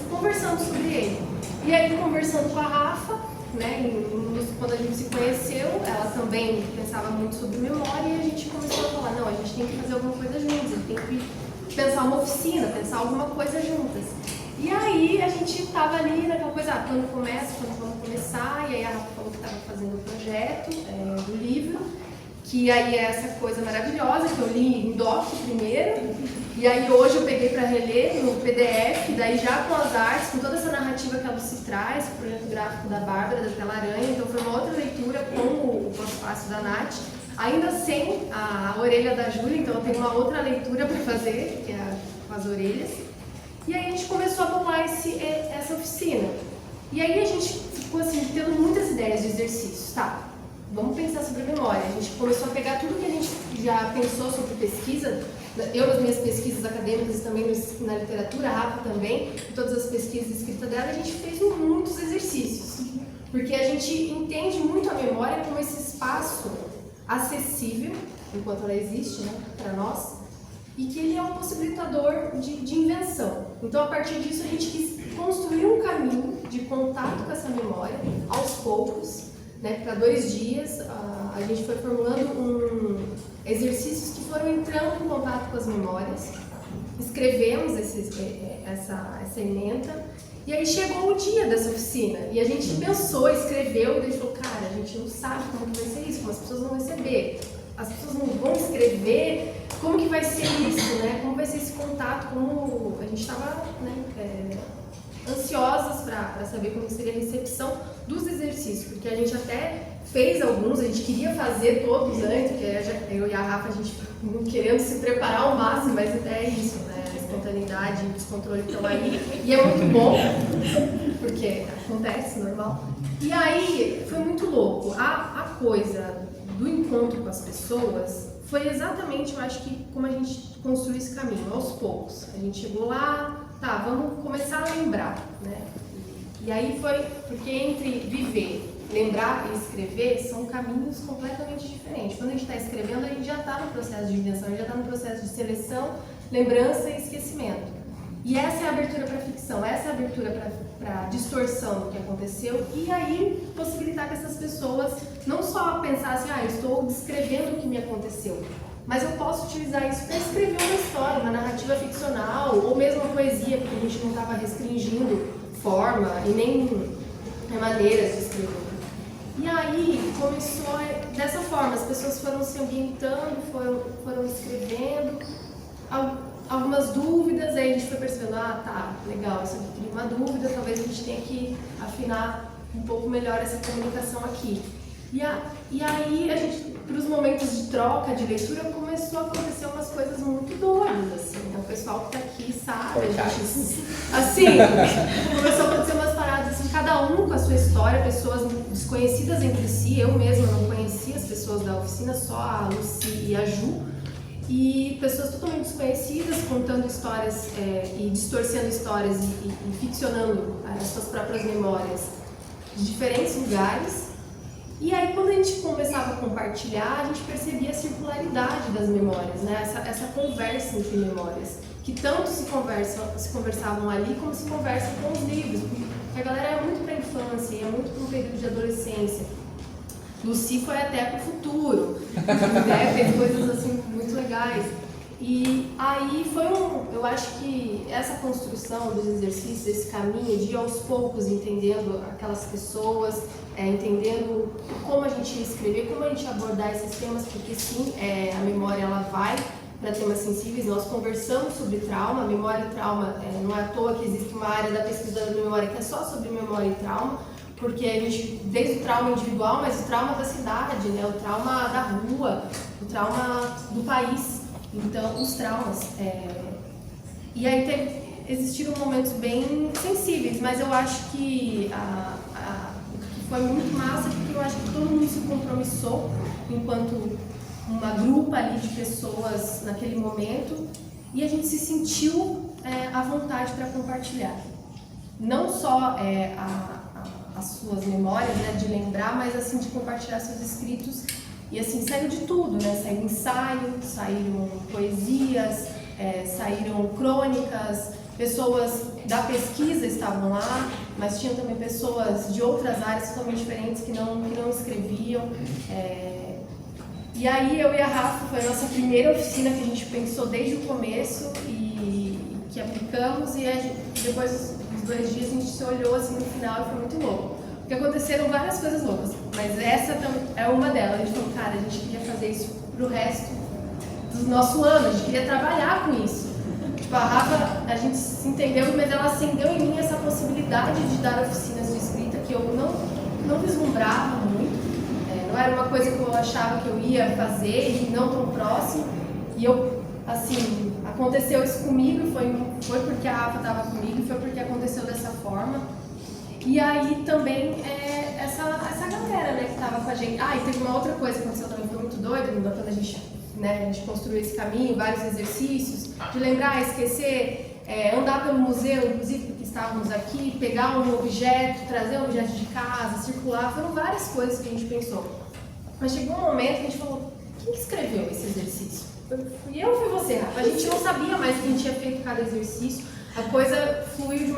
conversando sobre ele. E aí conversando com a Rafa, né, quando a gente se conheceu, ela também pensava muito sobre memória e a gente começou a falar, não, a gente tem que fazer alguma coisa juntos, a gente tem que pensar uma oficina, pensar alguma coisa juntas. E aí a gente estava ali naquela coisa, quando vamos começar, e aí a Rafa falou que estava fazendo o projeto do livro, que aí é essa coisa maravilhosa, que eu li em doc primeiro, e aí hoje eu peguei para reler no PDF, daí já com as artes, com toda essa narrativa que ela se traz, o projeto gráfico da Bárbara, da Tela Aranha, então foi uma outra leitura com o pós-fácil da Nath, ainda sem a orelha da Júlia, então eu tenho uma outra leitura para fazer, que é com as orelhas. E aí a gente começou a bolar essa oficina. E aí a gente ficou assim, tendo muitas ideias de exercícios, tá? Vamos pensar sobre a memória. A gente começou a pegar tudo que a gente já pensou sobre pesquisa, eu nas minhas pesquisas acadêmicas e também na literatura, a Rafa também, todas as pesquisas de escrita dela, a gente fez muitos exercícios. Porque a gente entende muito a memória como esse espaço acessível, enquanto ela existe, né, para nós, e que ele é um possibilitador de invenção. Então, a partir disso, a gente quis construir um caminho de contato com essa memória, aos poucos, né, para 2 dias, a gente foi formulando exercícios que foram entrando em contato com as memórias, escrevemos essa ementa, e aí chegou o dia dessa oficina, e a gente pensou, escreveu, e daí falou, cara, a gente não sabe como que vai ser isso, como as pessoas vão receber, as pessoas não vão escrever, como que vai ser isso, né? Como vai ser esse contato, como a gente estava, né, ansiosas para saber como seria a recepção dos exercícios, porque a gente até fez alguns, a gente queria fazer todos antes, porque eu e a Rafa, a gente querendo se preparar ao máximo, mas é isso, né? A espontaneidade e o descontrole estão aí, e é muito bom, porque acontece, normal. E aí, foi muito louco. A coisa do encontro com as pessoas foi exatamente, eu acho que, como a gente construiu esse caminho, aos poucos. A gente chegou lá, tá, vamos começar a lembrar, né? E aí foi, porque entre viver, lembrar e escrever são caminhos completamente diferentes. Quando a gente está escrevendo, a gente já está no processo de invenção, a gente já está no processo de seleção, lembrança e esquecimento. E essa é a abertura para a ficção, essa é a abertura para a distorção do que aconteceu, e aí possibilitar que essas pessoas não só pensassem, eu estou descrevendo o que me aconteceu, mas eu posso utilizar isso para escrever uma história, uma narrativa ficcional, ou mesmo uma poesia, porque a gente não estava restringindo forma e nem maneiras de escrever. E aí começou dessa forma, as pessoas foram se ambientando, foram escrevendo, algumas dúvidas, aí a gente foi percebendo, tá, legal, isso aqui cria uma dúvida, talvez a gente tenha que afinar um pouco melhor essa comunicação aqui. E aí, a gente, para os momentos de troca, de leitura, começou a acontecer umas coisas muito doidas, assim, então o pessoal que está aqui sabe, a gente, assim, começou a acontecer umas paradas, assim, cada um com a sua história, pessoas desconhecidas entre si, eu mesma não conhecia as pessoas da oficina, só a Lucy e a Ju, e pessoas totalmente desconhecidas contando histórias e distorcendo histórias e ficcionando as suas próprias memórias de diferentes lugares. E aí, quando a gente começava a compartilhar, a gente percebia a circularidade das memórias, né? Essa conversa entre memórias, que tanto se conversavam ali como se conversam com os livros, porque a galera é muito para a infância, é muito para um período de adolescência. Lucy foi até para o futuro, né? Fez coisas assim muito legais. E aí foi eu acho que essa construção dos exercícios, esse caminho de ir aos poucos entendendo aquelas pessoas, entendendo como a gente ia escrever, como a gente ia abordar esses temas, porque sim, a memória ela vai para temas sensíveis. Nós conversamos sobre trauma, memória e trauma, não é à toa que existe uma área da pesquisa da memória que é só sobre memória e trauma, porque a gente, desde o trauma individual, mas o trauma da cidade, né? O trauma da rua, o trauma do país, então os traumas. E aí existiram momentos bem sensíveis, mas eu acho que foi muito massa, porque eu acho que todo mundo se compromissou enquanto uma grupa ali de pessoas naquele momento, e a gente se sentiu à vontade para compartilhar. Não só as suas memórias, né, de lembrar, mas assim, de compartilhar seus escritos. E assim, saiu de tudo, né? Saiu ensaio, saíram poesias, saíram crônicas, pessoas da pesquisa estavam lá, mas tinham também pessoas de outras áreas totalmente diferentes que não escreviam. E aí eu e a Rafa, foi a nossa primeira oficina que a gente pensou desde o começo e que aplicamos, e depois dos 2 dias a gente se olhou assim no final e foi muito louco. Porque aconteceram várias coisas loucas, mas essa é uma delas. A gente falou, cara, a gente queria fazer isso pro resto do nosso ano, a gente queria trabalhar com isso. Tipo, a Rafa, a gente se entendeu, mas ela acendeu em mim essa possibilidade de dar oficinas de escrita que eu não vislumbrava muito. Não era uma coisa que eu achava que eu ia fazer e não tão próximo. E eu, assim, aconteceu isso comigo, foi porque a Rafa estava comigo, foi porque aconteceu dessa forma. E aí também essa galera, né, que estava com a gente. E teve uma outra coisa que aconteceu também, foi muito doida, quando a gente construiu esse caminho, vários exercícios, de lembrar, esquecer, andar pelo museu, inclusive porque estávamos aqui, pegar um objeto, trazer um objeto de casa, circular, foram várias coisas que a gente pensou. Mas chegou um momento que a gente falou, quem que escreveu esse exercício? Fui eu ou foi você, Rafa? A gente não sabia mais quem tinha feito cada exercício. A coisa fluiu de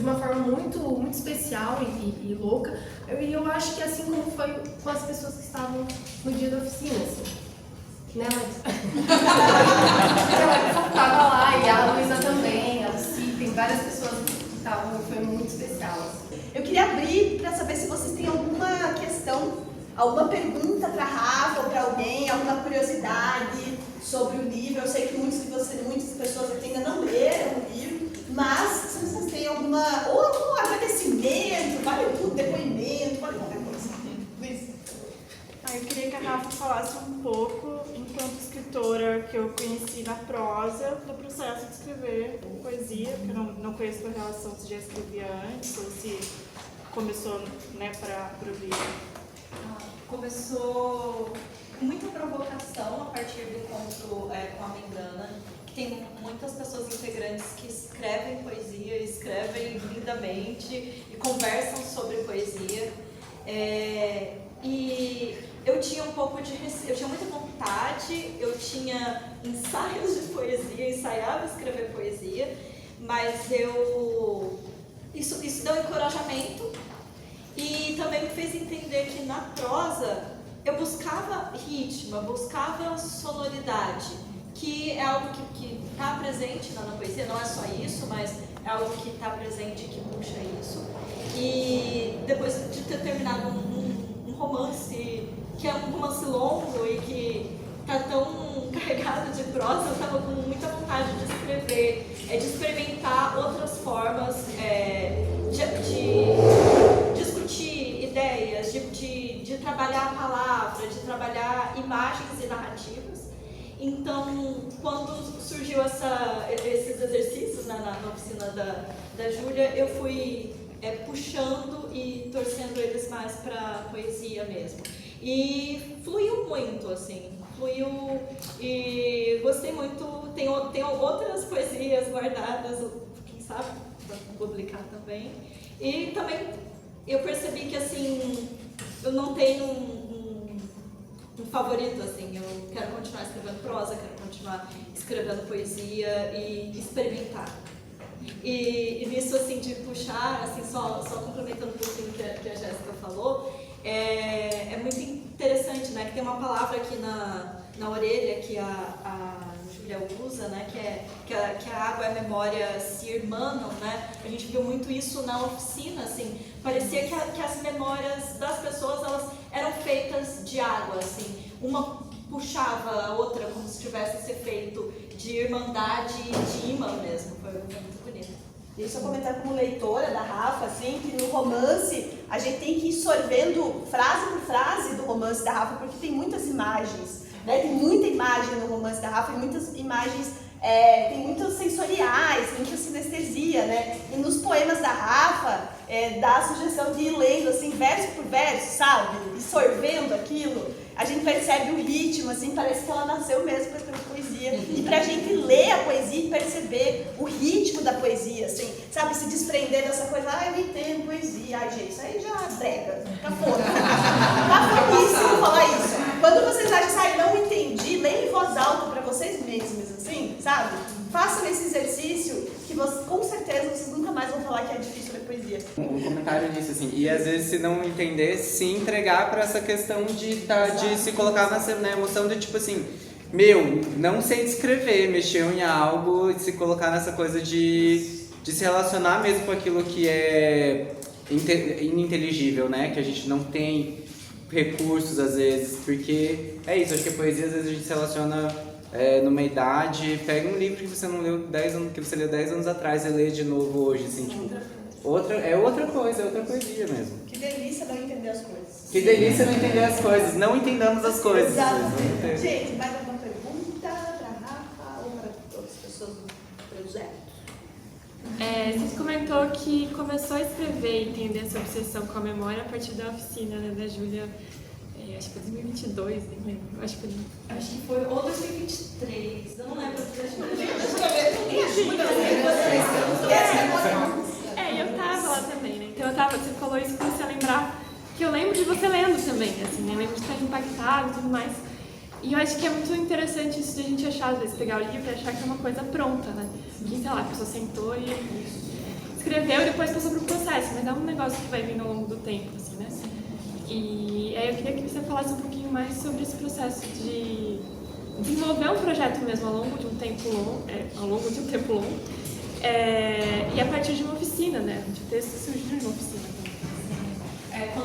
uma forma muito especial e louca. E eu acho que assim como foi com as pessoas que estavam no dia da oficina, assim. Né, Larissa? Eu estava lá e a Luísa também, a Lucy, tem várias pessoas que estavam, foi muito especial. Assim. Eu queria abrir para saber se vocês têm alguma questão, alguma pergunta para a Rafa ou para alguém, alguma curiosidade sobre o livro. Eu sei que muitas pessoas aqui ainda não leram o livro, mas se vocês têm algum agradecimento, vale tudo, depoimento, vale qualquer coisa. Luiz. Eu queria que a Rafa falasse um pouco, enquanto escritora que eu conheci na prosa, do processo de escrever poesia, que eu não conheço a relação se já escrevia antes ou se começou, né, para o livro. Começou com muita provocação a partir do encontro com a Membrana, que tem muitas pessoas integrantes que escrevem poesia, escrevem lindamente e conversam sobre poesia. E eu tinha um pouco de receio, eu tinha muita vontade, eu tinha ensaios de poesia, ensaiava escrever poesia, mas isso deu encorajamento e também me fez entender que na prosa eu buscava ritmo, eu buscava sonoridade, que é algo que está presente na poesia, não é só isso, mas é algo que está presente, que puxa isso. E depois de ter terminado um romance, que é um romance longo e que está tão carregado de prosa, eu estava com muita vontade de escrever, de experimentar outras formas de discutir ideias, de trabalhar a palavra, de trabalhar imagens e narrativas. Então, quando surgiu esses exercícios na oficina da Júlia, eu fui puxando e torcendo eles mais para poesia mesmo. E fluiu muito, assim, e gostei muito. Tem outras poesias guardadas, quem sabe, para publicar também. E também eu percebi que, assim, eu não tenho um favorito, assim, eu quero continuar escrevendo prosa, quero continuar escrevendo poesia e experimentar. E nisso, assim, de puxar, assim, só complementando um pouquinho o que a Jéssica falou, é muito interessante, né, que tem uma palavra aqui na orelha que a Júlia usa, né, que a água e a memória se irmanam, né. A gente viu muito isso na oficina, assim, parecia que as memórias das pessoas, elas eram feitas de água, assim, uma puxava a outra como se tivesse esse efeito de irmandade e de imã mesmo, foi muito bonito. Deixa eu comentar como leitora da Rafa, assim, que no romance a gente tem que ir sorvendo frase por frase do romance da Rafa, porque tem muitas imagens, né? Tem muita imagem no romance da Rafa e muitas imagens, tem muitas sensoriais, muita sinestesia, né? E nos poemas da Rafa, dá a sugestão de ir lendo, assim, verso por verso, sabe? E sorvendo aquilo. A gente percebe o ritmo, assim, parece que ela nasceu mesmo para escrever poesia. E pra gente ler a poesia e perceber o ritmo da poesia, assim, sabe? Se desprender dessa coisa, eu não entendo poesia. Ai, gente, isso aí já brega, tá fora. Tá foníssimo falar isso. Quando vocês acham que não entendi, leia em voz alta pra vocês mesmos, assim, sabe? Façam esse exercício que com certeza vocês nunca mais vão falar que é difícil ler poesia. Um comentário nisso, assim, e às vezes se não entender, se entregar para essa questão de se colocar na emoção de tipo assim, não sei descrever, mexeu em algo, e se colocar nessa coisa de se relacionar mesmo com aquilo que é ininteligível, né, que a gente não tem recursos às vezes, porque é isso, acho que a poesia às vezes a gente se relaciona numa idade, pega um livro que você não leu 10 anos, que você leu 10 anos atrás e lê de novo hoje, assim, tipo, outra coisa, é outra poesia mesmo. Que delícia não entender as coisas. Que delícia não entender as coisas, não entendamos as coisas. Exato. Gente, mais alguma pergunta para a Rafa ou para outras pessoas do projeto? Você comentou que começou a escrever e entender essa obsessão com a memória a partir da oficina, né, da Júlia. Acho que foi 2022, nem lembro. Acho que foi ou 2023, eu não lembro. Eu tava lá também, né? Então você falou isso, comecei a lembrar que eu lembro de você lendo também, assim, né? Eu lembro de estar impactado e tudo mais. E eu acho que é muito interessante isso de a gente achar, às vezes, pegar o livro e achar que é uma coisa pronta, né? Que, sei lá, a pessoa sentou e escreveu e depois passou pro processo, mas é um negócio que vai vindo ao longo do tempo, assim, né? E aí eu queria que você falasse um pouquinho mais sobre esse processo de desenvolver um projeto mesmo ao longo de um tempo longo, e a partir de uma oficina, né? De texto surgiu de uma oficina.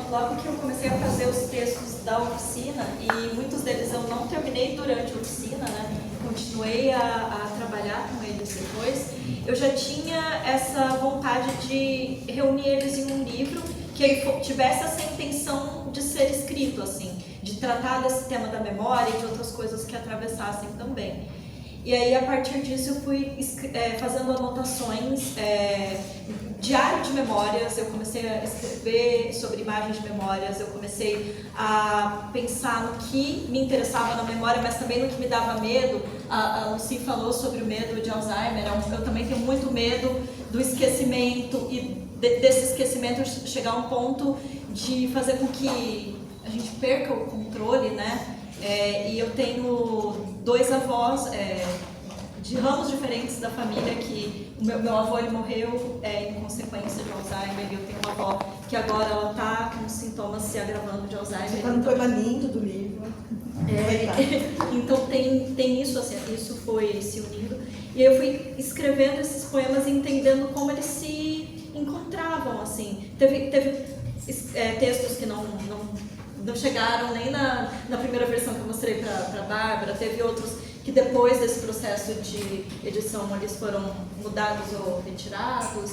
Logo que eu comecei a fazer os textos da oficina, e muitos deles eu não terminei durante a oficina, né? Continuei a trabalhar com eles depois, eu já tinha essa vontade de reunir eles em um livro que tivesse essa intenção de ser escrito, assim, de tratar desse tema da memória e de outras coisas que atravessassem também. E aí, a partir disso, eu fui fazendo anotações, diário de memórias, eu comecei a escrever sobre imagens de memórias, eu comecei a pensar no que me interessava na memória, mas também no que me dava medo. A Lucy falou sobre o medo de Alzheimer, eu também tenho muito medo do esquecimento e desse esquecimento chegar a um ponto de fazer com que a gente perca o controle, né? E eu tenho 2 avós de ramos diferentes da família, que o meu avô ele morreu em consequência de Alzheimer, e eu tenho uma avó que agora ela está com sintomas se agravando de Alzheimer. Está no poema lindo do livro. Então tem isso, assim, isso foi se unindo. E aí eu fui escrevendo esses poemas e entendendo como eles se encontravam, assim. Teve textos que não chegaram nem na primeira versão que eu mostrei para a Bárbara, teve outros que depois desse processo de edição eles foram mudados ou retirados.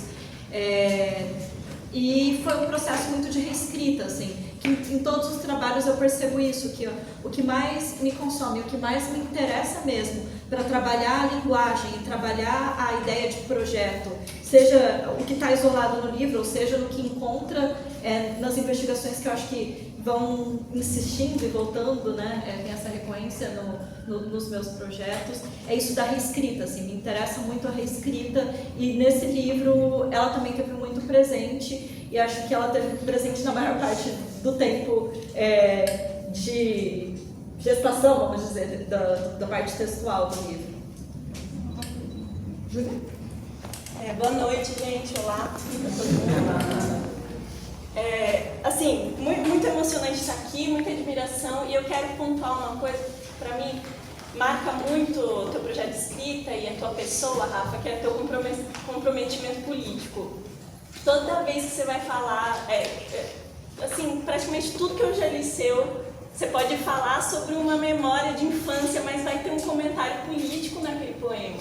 E foi um processo muito de reescrita, assim, que em todos os trabalhos eu percebo isso, que o que mais me consome, o que mais me interessa mesmo para trabalhar a linguagem e trabalhar a ideia de projeto, seja o que está isolado no livro, ou seja no que encontra nas investigações que eu acho que vão insistindo e voltando, né, tem essa recorrência nos meus projetos, é isso da reescrita, assim, me interessa muito a reescrita, e nesse livro ela também teve muito presente, e acho que ela teve presente na maior parte do tempo de gestação, vamos dizer, da parte textual do livro. Júlia? Boa noite, gente. Olá. Assim, muito emocionante estar aqui, muita admiração, e eu quero pontuar uma coisa que, para mim, marca muito o teu projeto de escrita e a tua pessoa, Rafa, que é o teu comprometimento político. Toda vez que você vai falar, assim, praticamente tudo que eu já li seu, você pode falar sobre uma memória de infância, mas vai ter um comentário político naquele poema.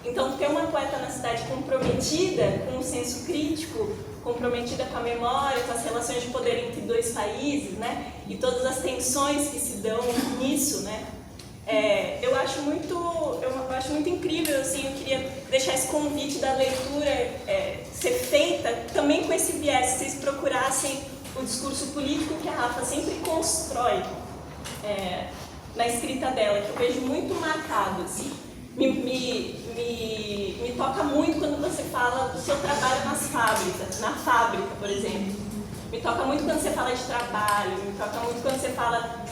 Então, ter uma poeta na cidade comprometida com o senso crítico, comprometida com a memória, com as relações de poder entre 2 países, né? E todas as tensões que se dão nisso, né? Eu acho muito incrível, assim, eu queria deixar esse convite da leitura ser feita também com esse viés, se vocês procurassem o discurso político que a Rafa sempre constrói na escrita dela, que eu vejo muito marcado, assim. Me toca muito quando você fala do seu trabalho na fábrica, por exemplo. Me toca muito quando você fala de trabalho, me toca muito quando você fala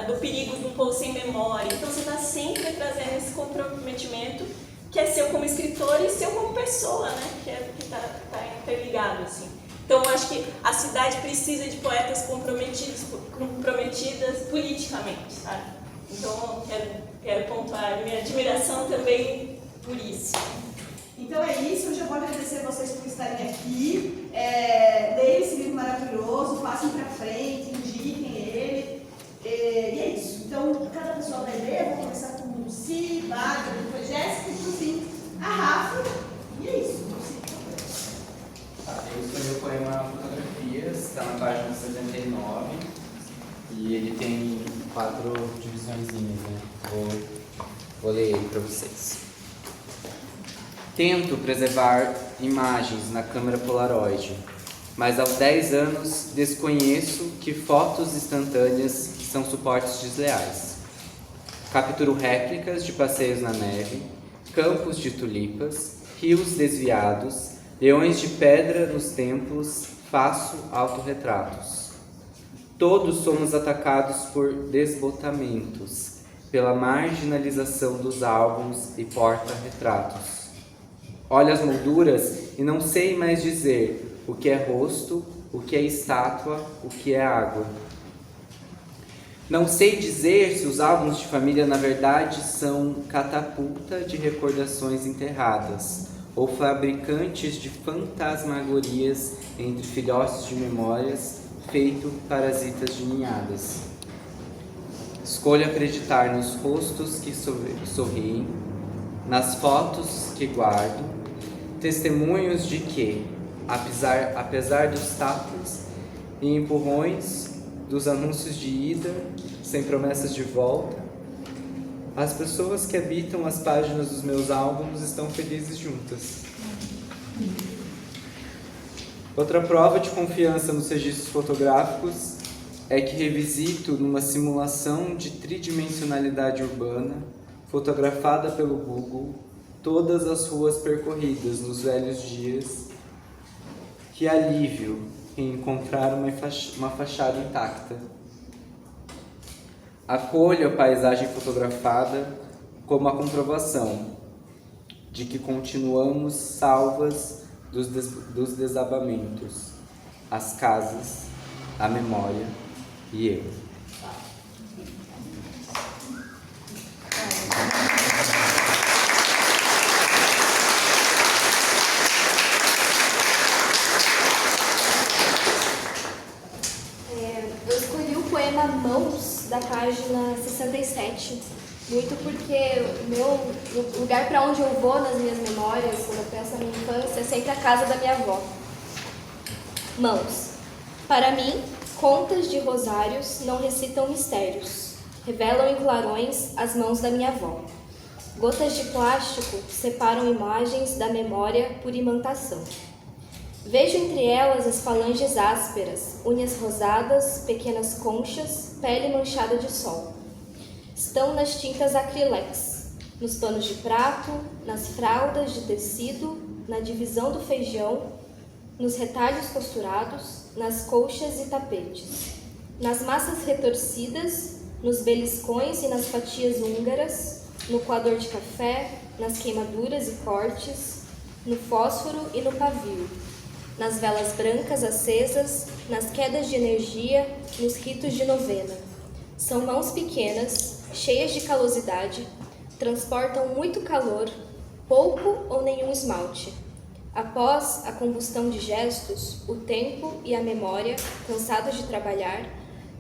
do perigo de um povo sem memória. Então você está sempre trazendo esse comprometimento que é seu como escritor e seu como pessoa, né? Que está interligado, assim. Então eu acho que a cidade precisa de poetas comprometidas politicamente, sabe? Então, quero pontuar minha admiração também por isso. Então é isso, eu já vou agradecer a vocês por estarem aqui. Leiam esse livro maravilhoso, passem para frente, indiquem ele. E é isso. Então, cada pessoa vai ler, vou começar com o Lucy, Bárbara, depois Jéssica, e por fim a Rafa. E é isso, Lucy. Eu escolhi o poema Fotografias, está na página 79. E ele tem 4 divisõezinhas, né? Vou ler ele para vocês. Tento preservar imagens na câmera Polaroid, mas aos 10 anos desconheço que fotos instantâneas são suportes desleais. Capturo réplicas de passeios na neve, campos de tulipas, rios desviados, leões de pedra nos templos, faço autorretratos. Todos somos atacados por desbotamentos, pela marginalização dos álbuns e porta-retratos. Olho as molduras e não sei mais dizer o que é rosto, o que é estátua, o que é água. Não sei dizer se os álbuns de família na verdade são catapulta de recordações enterradas ou fabricantes de fantasmagorias entre filhotes de memórias, feito parasitas de ninhadas. Escolho acreditar nos rostos que sorriem, nas fotos que guardo, testemunhos de que, apesar dos tapas e empurrões, dos anúncios de ida, sem promessas de volta, as pessoas que habitam as páginas dos meus álbuns estão felizes juntas. Outra prova de confiança nos registros fotográficos é que revisito numa simulação de tridimensionalidade urbana, fotografada pelo Google, todas as ruas percorridas nos velhos dias. Que alívio em encontrar uma fachada intacta. Acolho a paisagem fotografada como a comprovação de que continuamos salvas dos desabamentos, as casas, a memória e eu. Eu escolhi o poema Mãos, da página 67, muito porque o lugar para onde eu vou nas minhas memórias, quando eu penso na minha infância, é sempre a casa da minha avó. Mãos. Para mim, contas de rosários não recitam mistérios, revelam em clarões as mãos da minha avó. Gotas de plástico separam imagens da memória por imantação. Vejo entre elas as falanges ásperas, unhas rosadas, pequenas conchas, pele manchada de sol. Estão nas tintas acrilex, nos panos de prato, nas fraldas de tecido, na divisão do feijão, nos retalhos costurados, nas colchas e tapetes, nas massas retorcidas, nos beliscões e nas fatias húngaras, no coador de café, nas queimaduras e cortes, no fósforo e no pavio, nas velas brancas acesas, nas quedas de energia, nos ritos de novena. São mãos pequenas, cheias de calosidade, transportam muito calor, pouco ou nenhum esmalte. Após a combustão de gestos, o tempo e a memória, cansados de trabalhar,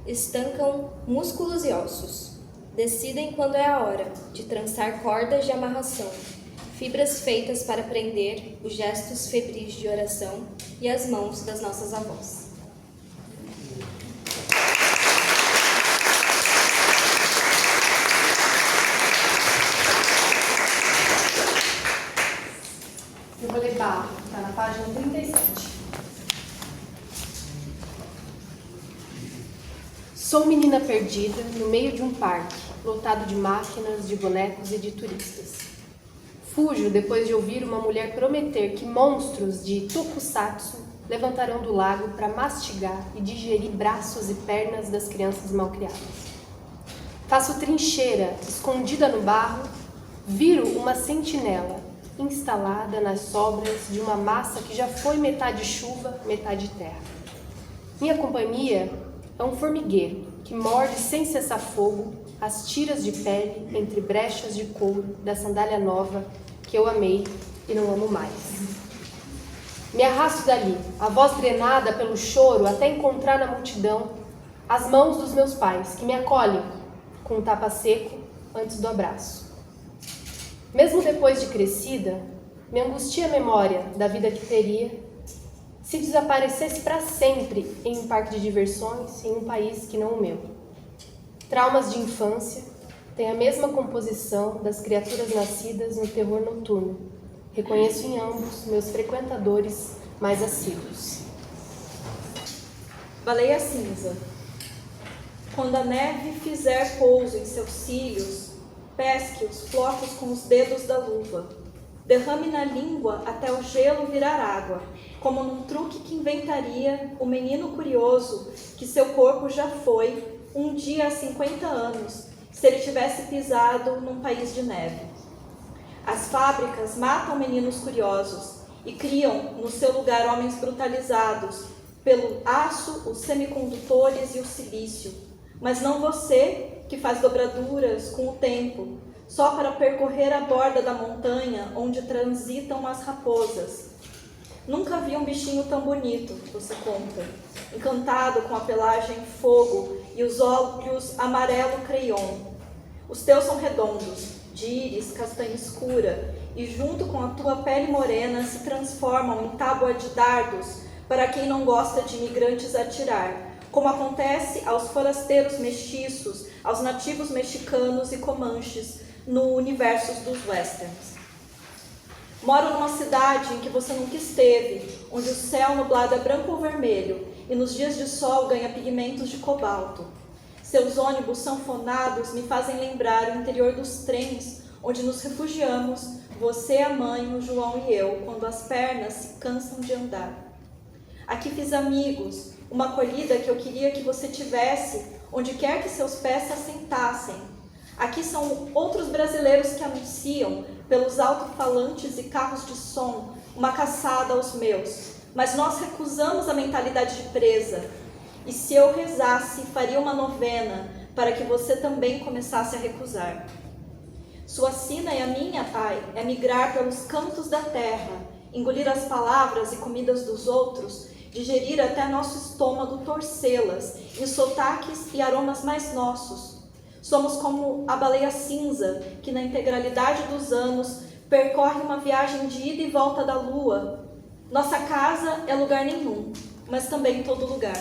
estancam músculos e ossos. Decidem quando é a hora de trançar cordas de amarração, fibras feitas para prender os gestos febris de oração e as mãos das nossas avós. Eu vou ler Barro, está na página 37. Sou menina perdida no meio de um parque, lotado de máquinas, de bonecos e de turistas. Fujo depois de ouvir uma mulher prometer que monstros de tokusatsu levantarão do lago para mastigar e digerir braços e pernas das crianças malcriadas. Faço trincheira, escondida no barro, viro uma sentinela instalada nas sobras de uma massa que já foi metade chuva, metade terra. Minha companhia é um formigueiro que morde sem cessar fogo as tiras de pele entre brechas de couro da sandália nova que eu amei e não amo mais. Me arrasto dali, a voz drenada pelo choro até encontrar na multidão as mãos dos meus pais que me acolhem com um tapa seco antes do abraço. Mesmo depois de crescida, me angustia a memória da vida que teria se desaparecesse para sempre em um parque de diversões em um país que não o meu. Traumas de infância têm a mesma composição das criaturas nascidas no terror noturno. Reconheço em ambos meus frequentadores mais assíduos. Baleia cinza. Quando a neve fizer pouso em seus cílios, pesque os flocos com os dedos da luva. Derrame na língua até o gelo virar água, como num truque que inventaria o menino curioso que seu corpo já foi, um dia há 50 anos, se ele tivesse pisado num país de neve. As fábricas matam meninos curiosos e criam no seu lugar homens brutalizados pelo aço, os semicondutores e o silício. Mas não você, que faz dobraduras com o tempo, só para percorrer a borda da montanha onde transitam as raposas. Nunca vi um bichinho tão bonito, você conta, encantado com a pelagem fogo e os olhos amarelo creiom. Os teus são redondos, de íris castanha escura, e junto com a tua pele morena se transformam em tábua de dardos para quem não gosta de imigrantes atirar, como acontece aos forasteiros mestiços, aos nativos mexicanos e comanches no universo dos westerns. Moro numa cidade em que você nunca esteve, onde o céu nublado é branco ou vermelho e nos dias de sol ganha pigmentos de cobalto. Seus ônibus sanfonados me fazem lembrar o interior dos trens onde nos refugiamos, você, a mãe, o João e eu, quando as pernas se cansam de andar. Aqui fiz amigos, uma acolhida que eu queria que você tivesse, onde quer que seus pés se assentassem. Aqui são outros brasileiros que anunciam, pelos alto-falantes e carros de som, uma caçada aos meus. Mas nós recusamos a mentalidade de presa. E se eu rezasse, faria uma novena para que você também começasse a recusar. Sua sina e a minha, Pai, é migrar pelos cantos da terra, engolir as palavras e comidas dos outros, digerir até nosso estômago torcê-las em sotaques e aromas mais nossos. Somos como a baleia cinza, que na integralidade dos anos percorre uma viagem de ida e volta da lua. Nossa casa é lugar nenhum, mas também todo lugar.